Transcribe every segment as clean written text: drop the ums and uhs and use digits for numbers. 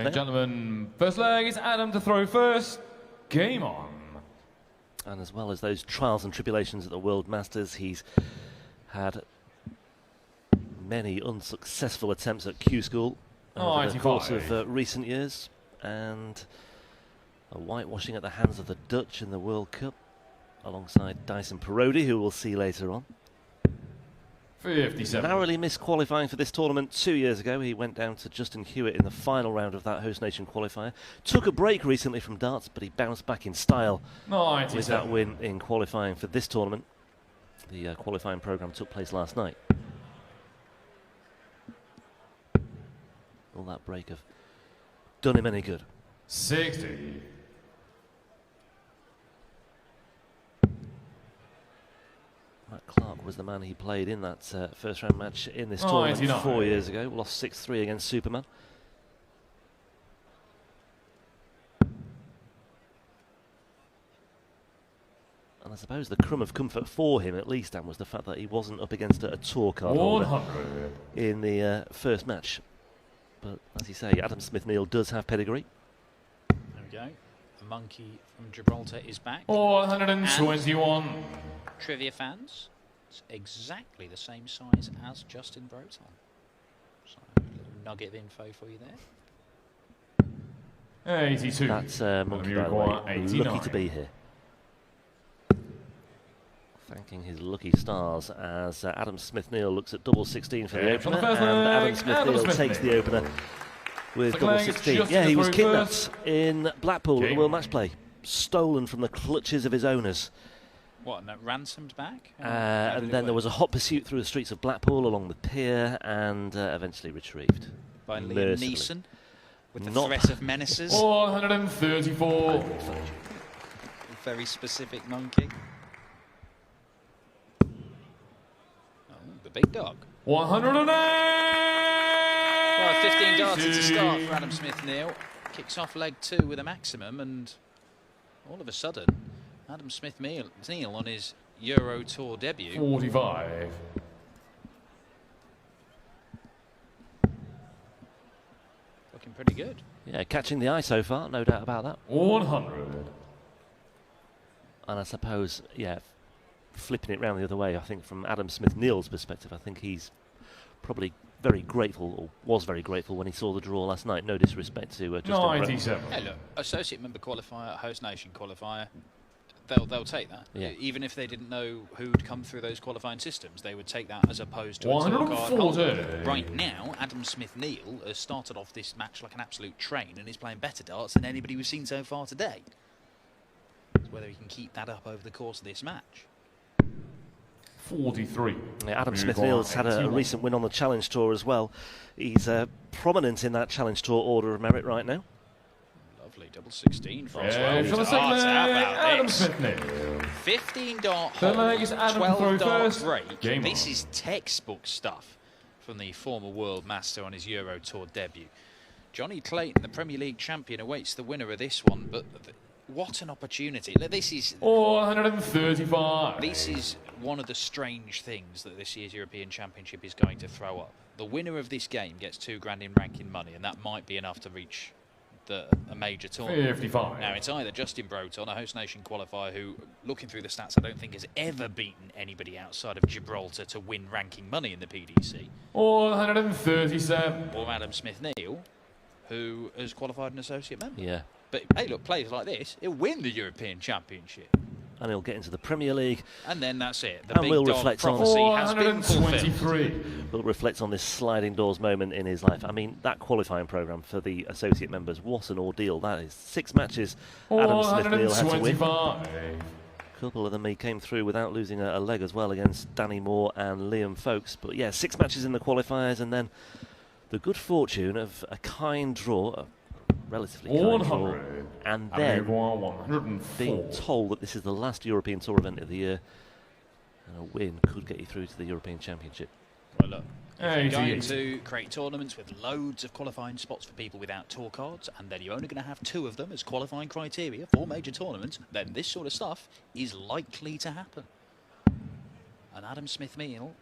Ladies and gentlemen, first leg is Adam to throw first. Game on. And as well as those trials and tribulations at the World Masters, he's had many unsuccessful attempts at Q School over the course of recent years, and a whitewashing at the hands of the Dutch in the World Cup, alongside Dyson Parodi, who we'll see later on. 57. Narrowly missed qualifying for this tournament 2 years ago. He went down to Justin Hewitt in the final round of that host nation qualifier. Took a break recently from darts, but he bounced back in style with that win in qualifying for this tournament. The qualifying programme took place last night. All that break have done him any good. 60. Matt Clark was the man he played in that first round match in this tournament 4 years ago. Lost 6-3 against Superman. And I suppose the crumb of comfort for him, at least, Dan, was the fact that he wasn't up against a tour card holder in the first match. But as you say, Adam Smith-Neale does have pedigree. There we go. The monkey from Gibraltar is back. 421. And trivia fans, it's exactly the same size as Justin Broton. So a little nugget of info for you there. 82. That's Monkey, by the way, lucky to be here. Thanking his lucky stars as Adam Smith-Neale looks at double 16 for the opener, and Adam Smith-Neale takes the opener with double 16. Yeah, he was kidnapped in Blackpool at the World Match Play, stolen from the clutches of his owners. What, and ransomed back? And then there was a hot pursuit through the streets of Blackpool along the pier, and eventually retrieved. By Liam Neeson, with the threat of menaces. 434. A very specific monkey. The big dog. 108. Well, 15 darts to start for Adam Smith-Neale. Kicks off leg 2 with a maximum, and all of a sudden, Adam Smith-Neale on his Euro Tour debut. 45. Looking pretty good. Yeah, catching the eye so far, no doubt about that. 100. And I suppose, yeah, flipping it round the other way, I think from Adam Smith-Neale's perspective, I think he's probably very grateful, or was very grateful, when he saw the draw last night. No disrespect to Justin 97. Hey, look, associate member qualifier, host nation qualifier, they'll take that. Yeah. Even if they didn't know who'd come through those qualifying systems, they would take that as opposed to a tour card holder. Right now, Adam Smith-Neale has started off this match like an absolute train and is playing better darts than anybody we've seen so far today. It's whether he can keep that up over the course of this match. 43. Yeah, Adam Smith-Neale's had a recent win on the Challenge Tour as well. He's prominent in that Challenge Tour order of merit right now. Lovely double 16 for Adam Smith-Neale. 15 dart Third hold, leg is Adam 12 dart first. break. Game This on. is textbook stuff from the former World Master on his Euro Tour debut. Johnny Clayton, the Premier League champion, awaits the winner of this one, but what an opportunity. This is 435. This is one of the strange things that this year's European Championship is going to throw up. The winner of this game gets $2 grand in ranking money, and that might be enough to reach a major tournament. 55. Now, it's either Justin Broton, a host nation qualifier who, looking through the stats, I don't think has ever beaten anybody outside of Gibraltar to win ranking money in the PDC. 437. Or Adam Smith-Neale, who has qualified an associate member. Yeah. But, hey, look, players like this, he'll win the European Championship. And he'll get into the Premier League. And then that's it. The And big we'll dog reflect on prophecy has been fulfilled. 423. We'll reflect on this sliding doors moment in his life. I mean, that qualifying programme for the associate members, what an ordeal that is. 6 matches Adam Smith-Neale had to win. 425. A couple of them he came through without losing a leg as well against Danny Moore and Liam Folkes. But yeah, 6 matches in the qualifiers, and then the good fortune of a kind draw, a relatively kind draw, and then being told that this is the last European Tour event of the year, and a win could get you through to the European Championship. Well, look, if you're going to create tournaments with loads of qualifying spots for people without tour cards, and then you're only going to have 2 of them as qualifying criteria for major tournaments, then this sort of stuff is likely to happen. And Adam Smith-Neale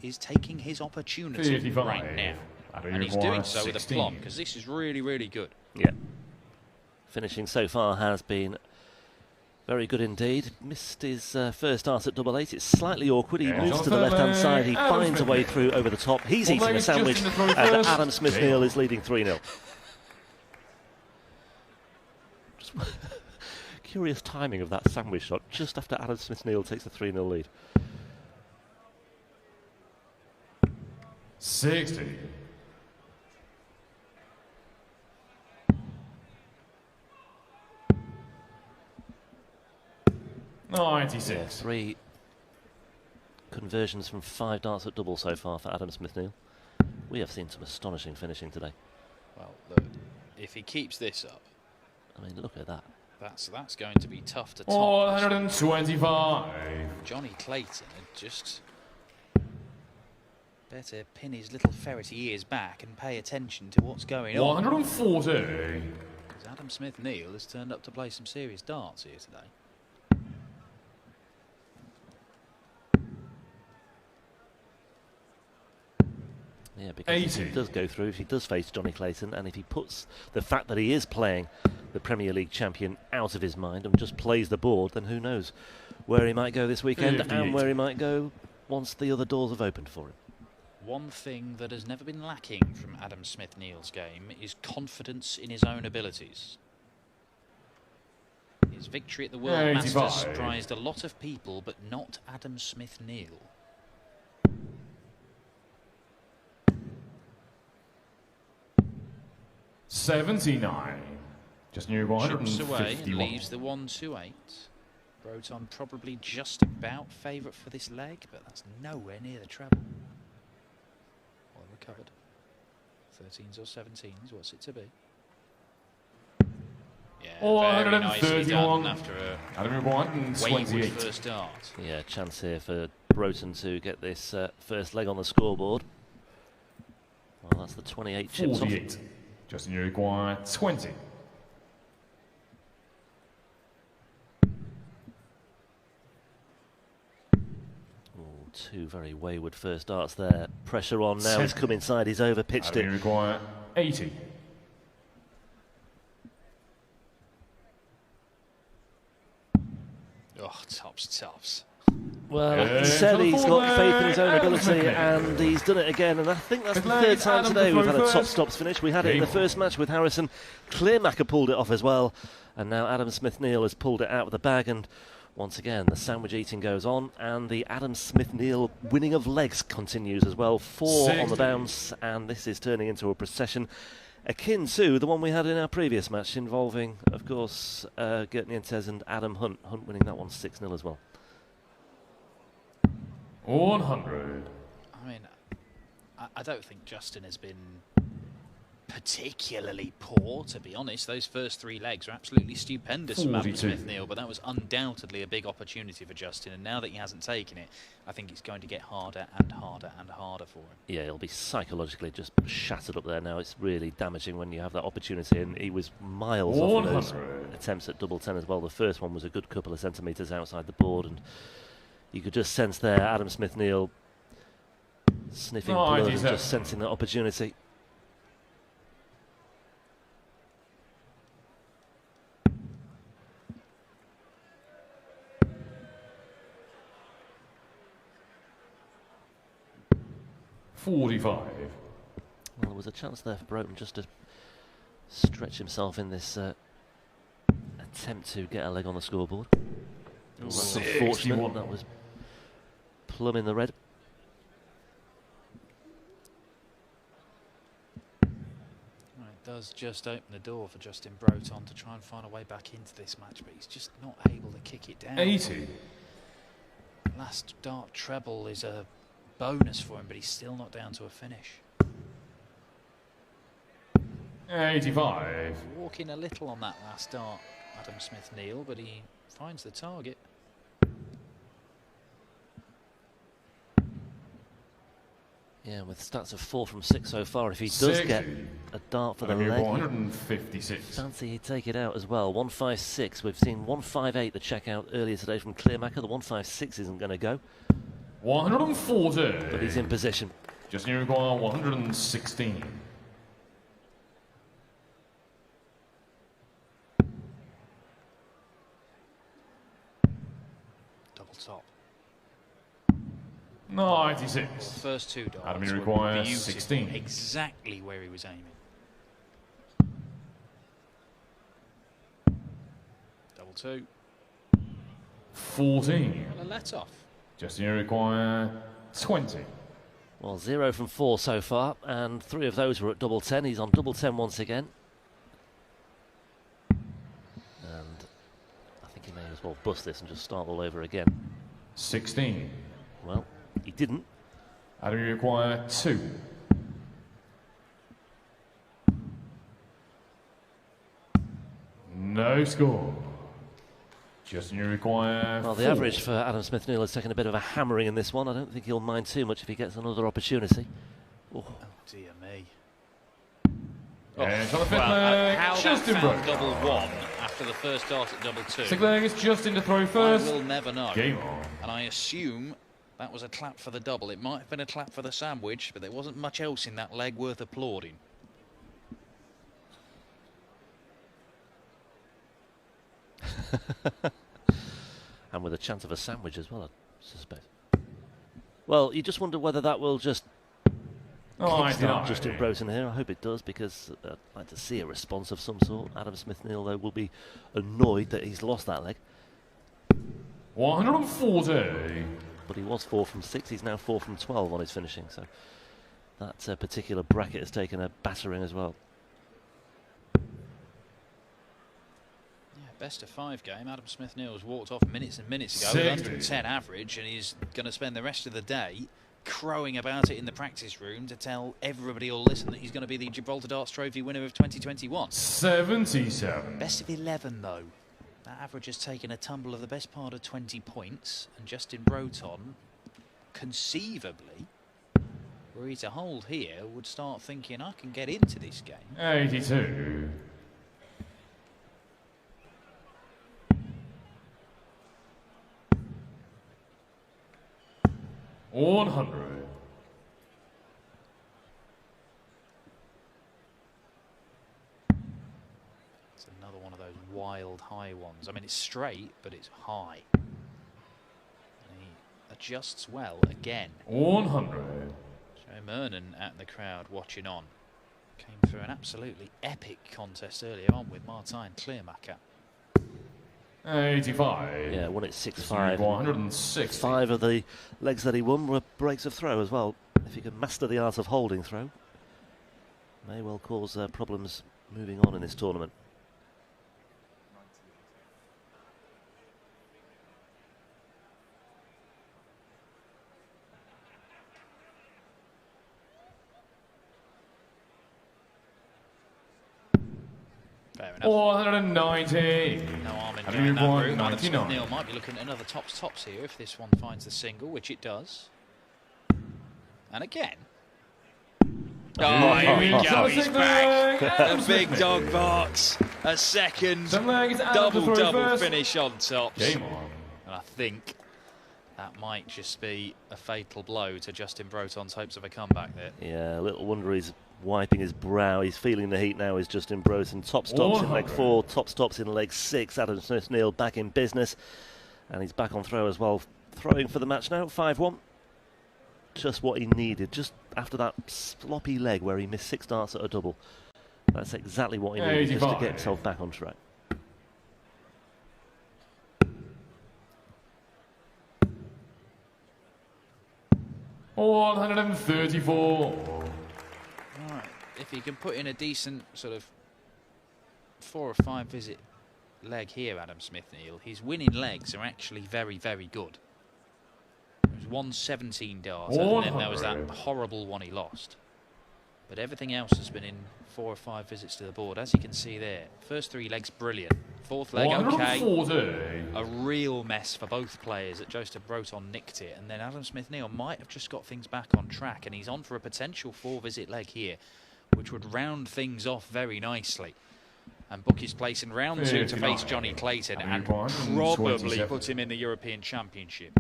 is taking his opportunity 55. right now. And he's doing so with aplomb, because this is really, really good. Yeah. Finishing so far has been very good indeed. Missed his first dart at double 8. It's slightly awkward. He moves to the left-hand side. He finds a way through over the top. He's eating a sandwich, and Adam Smith-Neale is leading 3-0. Curious timing of that sandwich shot just after Adam Smith-Neale takes a 3-0 lead. 60. Yeah, 3 conversions from 5 darts at double so far for Adam Smith-Neale. We have seen some astonishing finishing today. Well, look, if he keeps this up, I mean, look at that. That's going to be tough to top. 125. Johnny Clayton had just better pin his little ferrety ears back and pay attention to what's going on. 140. Because Adam Smith-Neale has turned up to play some serious darts here today. Yeah, because 80. if he does go through, if he does face Johnny Clayton, and if he puts the fact that he is playing the Premier League champion out of his mind and just plays the board, then who knows where he might go this weekend 58. and where he might go once the other doors have opened for him. One thing that has never been lacking from Adam Smith-Neale's game is confidence in his own abilities. His victory at the World 85. Masters surprised a lot of people, but not Adam Smith-Neale. $79. Just near Chips away and 151. leaves the 128. Broton probably just about favourite for this leg, but that's nowhere near the treble. Well recovered. 13s or 17s, what's it to be? Yeah, very nicely done after a wayward first dart. Yeah, chance here for Broton to get this first leg on the scoreboard. Well, that's the 28 chips 48. off. Justin Uruguay 20. Oh, 2 very wayward first darts there. Pressure on now. He's come inside. He's over pitched it. Uruguay 80. Oh, tops. Well, he said he's got faith in his own ability, and he's done it again. And I think that's the third time today we've had a top stops finish. We had it in the first match with Harrison. Clearmaker pulled it off as well, and now Adam Smith-Neale has pulled it out of the bag. And once again, the sandwich eating goes on, and the Adam Smith-Neale winning of legs continues as well. 4 on the bounce, and this is turning into a procession akin to the one we had in our previous match involving, of course, Gert Nientes and Adam Hunt. Hunt winning that one 6-0 as well. 100. I mean, I don't think Justin has been particularly poor, to be honest. Those first 3 legs are absolutely stupendous from Adam Smith-Neale, but that was undoubtedly a big opportunity for Justin, and now that he hasn't taken it, I think it's going to get harder and harder and harder for him. Yeah, he'll be psychologically just shattered up there now. It's really damaging when you have that opportunity, and he was miles off those attempts at double 10 as well. The first one was a good couple of centimetres outside the board, and you could just sense there Adam Smith-Neale sniffing blood and just sensing that opportunity. $45. Well, there was a chance there for Broton just to stretch himself in this attempt to get a leg on the scoreboard. Well, that's unfortunate. That was plumb in the red. Well, it does just open the door for Justin Broton to try and find a way back into this match, but he's just not able to kick it down. 80. Last dart treble is a bonus for him, but he's still not down to a finish. 85. Walking a little on that last dart, Adam Smith-Neale, but he finds the target. Yeah, with stats of 4 from 6 so far, if he does get a dart for the leg, 156. fancy he'd take it out as well. 156. We've seen 158 the checkout earlier today from Clearmaker. The 156 isn't going to go. 140. But he's in position. Just you require 116. Double top. 96. First two darts Adam, you were require beautiful, 16. exactly where he was aiming. Double two. 14. Well, a let off. Just you require 20. Well, 0 from 4 so far, and 3 of those were at double 10. He's on double 10 once again. And I think he may as well bust this and just start all over again. 16. Well, he didn't. Adam, you require 2. No score. Justin, you require Well, the 4. average for Adam Smith-Neale has taken a bit of a hammering in this one. I don't think he'll mind too much if he gets another opportunity. Oh. Oh, dear me. And on the fifth Well, leg, how Justin that found Broton. double one after the first dart at double two, Sixth leg is Justin to throw I first. will never know. Game on. And I assume that was a clap for the double. It might have been a clap for the sandwich, but there wasn't much else in that leg worth applauding. And with a chance of a sandwich as well, I suspect. Well, you just wonder whether that will just kickstart Justin Broton here. I hope it does, because I'd like to see a response of some sort. Adam Smith-Neale, though, will be annoyed that he's lost that leg. 140. But he was 4 from 6. He's now 4 from 12 on his finishing. So that particular bracket has taken a battering as well. Best of 5 game. Adam Smith-Neale has walked off minutes and minutes ago with 110 average, and he's going to spend the rest of the day crowing about it in the practice room to tell everybody will listen that he's going to be the Gibraltar Darts Trophy winner of 2021. 77. Best of 11 though. That average has taken a tumble of the best part of 20 points, and Justin Broton, conceivably, were he to hold here, would start thinking, I can get into this game. 82. $100. It's another one of those wild high ones. I mean, it's straight, but it's high. And he adjusts well again. 100. Joe Mernon at the crowd watching on. Came through an absolutely epic contest earlier on with Martijn Kleermaker. 85. Yeah, won it 6-5. 160. 5 of the legs that he won were breaks of throw as well. If he can master the art of holding throw, may well cause problems moving on in this tournament. Fair enough. 490. No harm in Adam, going you that want route. Adam 99. Smith-Neale might be looking at another tops here if this one finds the single, which it does. And again. Oh, here we go, he's back. The big dog barks. A second double finish on tops. Game on. And I think that might just be a fatal blow to Justin Broton's hopes of a comeback there. Yeah, a little wonder he's wiping his brow. He's feeling the heat now, is Justin Broton. Top stops in leg 4, top stops in leg 6. Adam Smith-Neale back in business. And he's back on throw as well. Throwing for the match now, 5-1. Just what he needed, just after that sloppy leg where he missed 6 darts at a double. That's exactly what he needed, just to get himself back on track. $134. Right, if he can put in a decent sort of 4 or 5 visit leg here, Adam Smith-Neale, his winning legs are actually very, very good. There was 117 darts, and then there was that horrible one he lost. But everything else has been in 4 or 5 visits to the board, as you can see there. First 3 legs, brilliant. 4th leg, okay. A real mess for both players. That Justin Broton nicked it, and then Adam Smith-Neale might have just got things back on track, and he's on for a potential 4-visit leg here, which would round things off very nicely. And book his place in round 2 to face Johnny Clayton, and probably put him in the European Championship.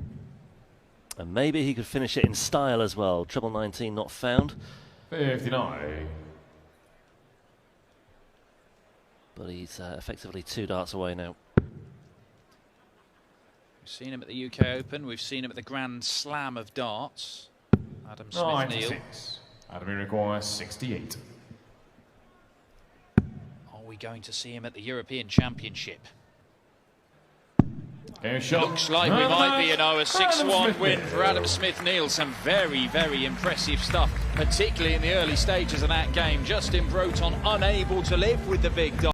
And maybe he could finish it in style as well. Treble 19 not found. 59. But he's effectively 2 darts away now. We've seen him at the UK Open. We've seen him at the Grand Slam of darts. Adam Smith-Neale. 96. Adam, he requires 68. Are we going to see him at the European Championship? Looks like we might be, a 6-1 win for Adam Smith-Neale. Some very, very impressive stuff, particularly in the early stages of that game. Justin Broton unable to live with the big dog.